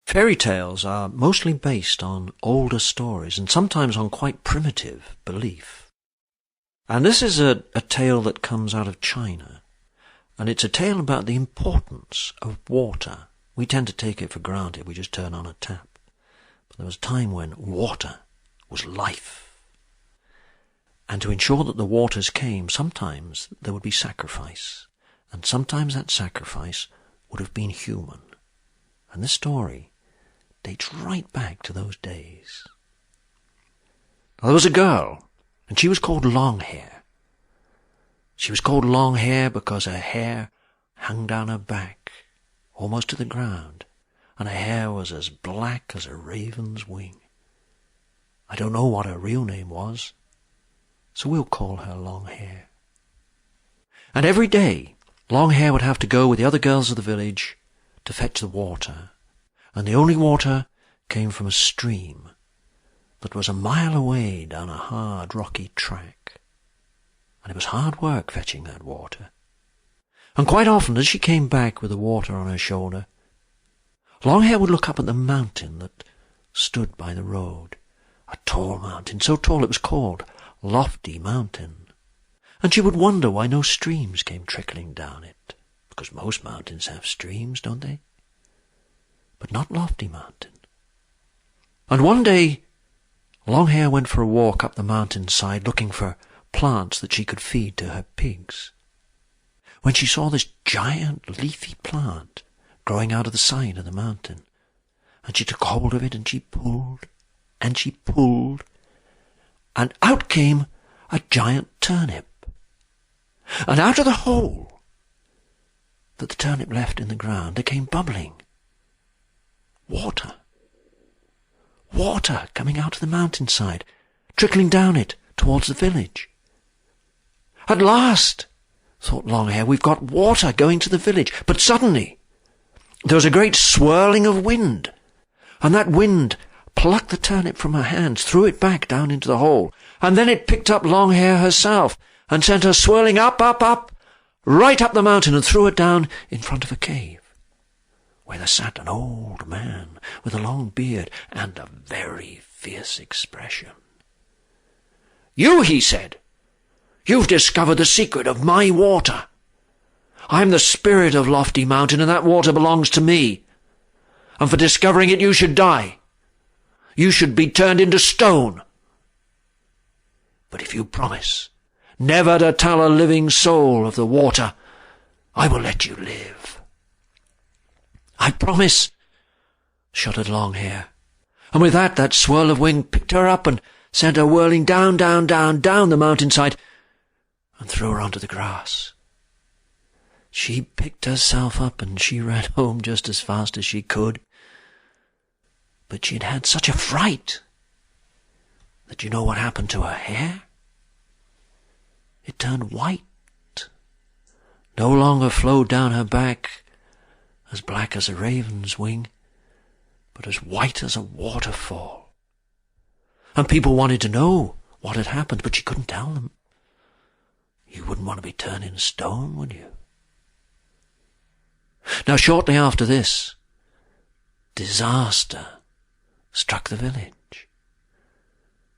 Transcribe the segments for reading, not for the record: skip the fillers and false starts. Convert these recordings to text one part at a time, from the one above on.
Fairy tales are mostly based on older stories and sometimes on quite primitive belief. And this is a tale that comes out of China. And it's a tale about the importance of water. We tend to take it for granted. We just turn on a tap. But there was a time when water was life. And to ensure that the waters came, sometimes there would be sacrifice. And sometimes that sacrifice would have been human. And this story dates right back to those days. Now, there was a girl, and she was called Longhair. She was called Longhair because her hair hung down her back, almost to the ground, and her hair was as black as a raven's wing. I don't know what her real name was, so we'll call her Longhair. And every day, Longhair would have to go with the other girls of the village to fetch the water, and the only water came from a stream that was a mile away down a hard, rocky track. And it was hard work fetching that water. And quite often, as she came back with the water on her shoulder, Longhair would look up at the mountain that stood by the road, a tall mountain, so tall it was called Lofty Mountain. And she would wonder why no streams came trickling down it, because most mountains have streams, don't they? But not Lofty Mountain. And one day, Longhair went for a walk up the mountainside looking for plants that she could feed to her pigs, when she saw this giant leafy plant growing out of the side of the mountain. And she took hold of it and she pulled, and she pulled, and out came a giant turnip. And out of the hole that the turnip left in the ground, there came bubbling water. Water coming out of the mountainside, trickling down it towards the village. At last, thought Longhair, we've got water going to the village. But suddenly, there was a great swirling of wind, and that wind plucked the turnip from her hands, threw it back down into the hole, and then it picked up Longhair herself and sent her swirling up, up, up, right up the mountain and threw her down in front of a cave, where there sat an old man with a long beard and a very fierce expression. "You," he said, "you've discovered the secret of my water. I'm the spirit of Lofty Mountain, and that water belongs to me. And for discovering it, you should die. You should be turned into stone. But if you promise never to tell a living soul of the water, I will let you live." "I promise," shuddered Longhair. And with that swirl of wind picked her up and sent her whirling down, down, down, down the mountainside and threw her onto the grass. She picked herself up and she ran home just as fast as she could. But she'd had such a fright that you know what happened to her hair? It turned white, no longer flowed down her back, as black as a raven's wing, but as white as a waterfall. And people wanted to know what had happened, but she couldn't tell them. You wouldn't want to be turned into stone, would you? Now, shortly after this, disaster struck the village.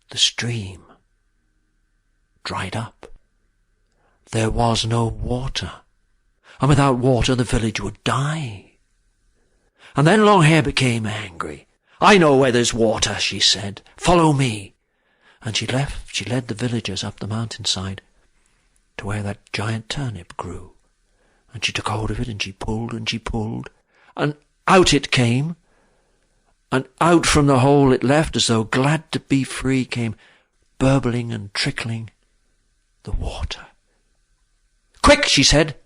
The stream dried up. There was no water, and without water the village would die. And then Longhair became angry. "I know where there's water," she said. "Follow me." And she led the villagers up the mountainside to where that giant turnip grew. And she took hold of it and she pulled, and out it came. And out from the hole it left, as though glad to be free, came burbling and trickling the water. "Quick," she said,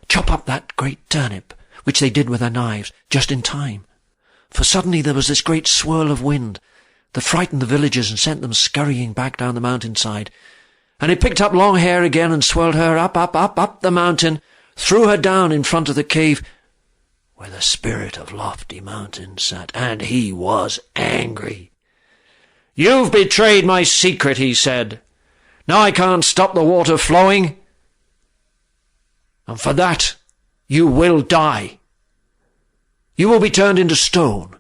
"chop up that great turnip," which they did with their knives, just in time. For suddenly there was this great swirl of wind that frightened the villagers and sent them scurrying back down the mountainside. And it picked up Longhair again and swirled her up, up, up, up the mountain, threw her down in front of the cave where the spirit of Lofty Mountain sat, and he was angry. "You've betrayed my secret," he said. "Now I can't stop the water flowing, and for that you will die. You will be turned into stone,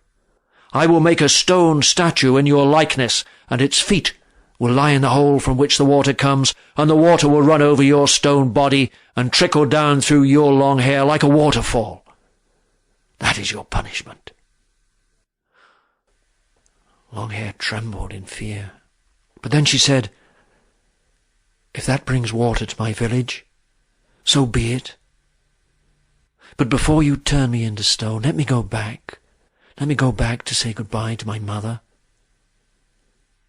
I will make a stone statue in your likeness, and its feet will lie in the hole from which the water comes, and the water will run over your stone body and trickle down through your long hair like a waterfall. That is your punishment." Longhair trembled in fear, but then she said, "If that brings water to my village, so be it. But before you turn me into stone, let me go back. Let me go back to say goodbye to my mother."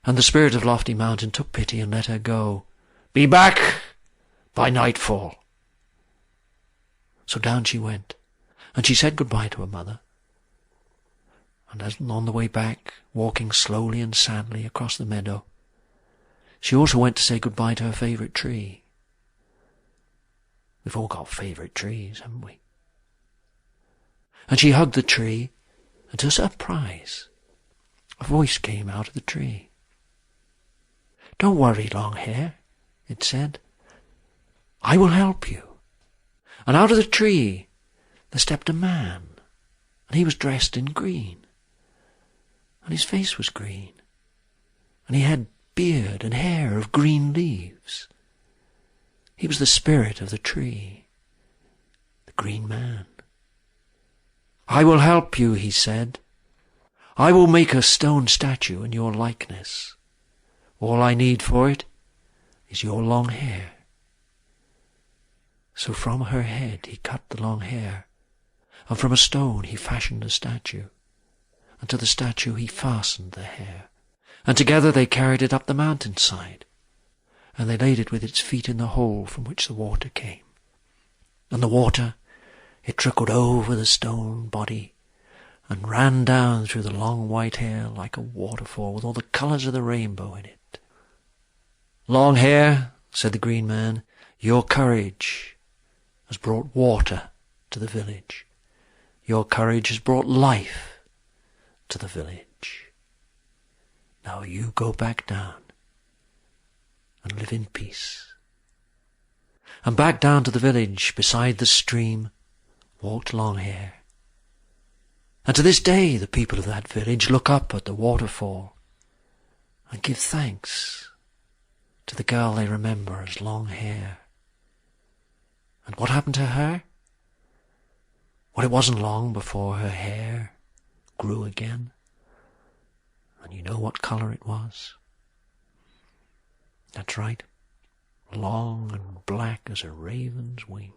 And the spirit of Lofty Mountain took pity and let her go. "Be back by nightfall." So down she went, and she said goodbye to her mother. And as on the way back, walking slowly and sadly across the meadow, she also went to say goodbye to her favourite tree. We've all got favourite trees, haven't we? And she hugged the tree, and to her surprise, a voice came out of the tree. "Don't worry, Longhair," it said. "I will help you." And out of the tree there stepped a man, and he was dressed in green, and his face was green, and he had beard and hair of green leaves. He was the spirit of the tree, the Green Man. "I will help you," he said. "I will make a stone statue in your likeness. All I need for it is your long hair." So from her head he cut the long hair, and from a stone he fashioned a statue, and to the statue he fastened the hair, and together they carried it up the mountainside, and they laid it with its feet in the hole from which the water came. And the water, it trickled over the stone body, and ran down through the long white hair like a waterfall with all the colours of the rainbow in it. "Longhair," said the Green Man, "your courage has brought water to the village. Your courage has brought life to the village. Now you go back down and live in peace." And back down to the village beside the stream walked Longhair. And to this day the people of that village look up at the waterfall and give thanks to the girl they remember as Longhair. And what happened to her? Well, it wasn't long before her hair grew again. And you know what colour it was? That's right, long and black as a raven's wing.